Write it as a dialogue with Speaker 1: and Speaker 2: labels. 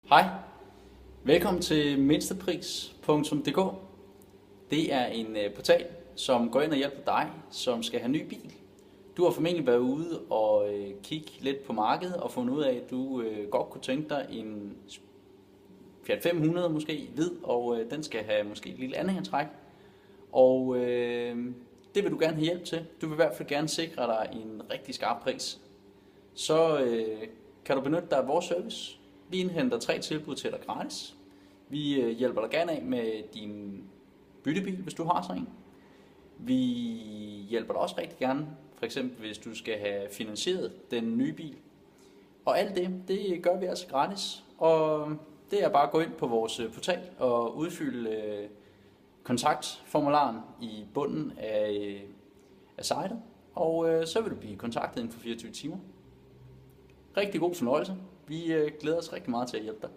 Speaker 1: Hej, velkommen til mindstepris.dk. Det er en portal, som går ind og hjælper dig, som skal have ny bil. Du har formentlig været ude og kigge lidt på markedet og fundet ud af, at du godt kunne tænke dig en Fiat 500 måske, hvid, og den skal have måske et lille anhængertræk. Og det vil du gerne have hjælp til. Du vil i hvert fald gerne sikre dig en rigtig skarp pris. Så kan du benytte dig af vores service. Vi indhenter 3 tilbud til dig gratis. Vi hjælper dig gerne af med din byttebil, hvis du har sådan en. Vi hjælper dig også rigtig gerne, for eksempel hvis du skal have finansieret den nye bil. Og alt det gør vi altså gratis. Og det er bare at gå ind på vores portal og udfylde kontaktformularen i bunden af sitet. Og så vil du blive kontaktet inden for 24 timer. Rigtig god fornøjelse. Vi glæder os rigtig meget til at hjælpe dig.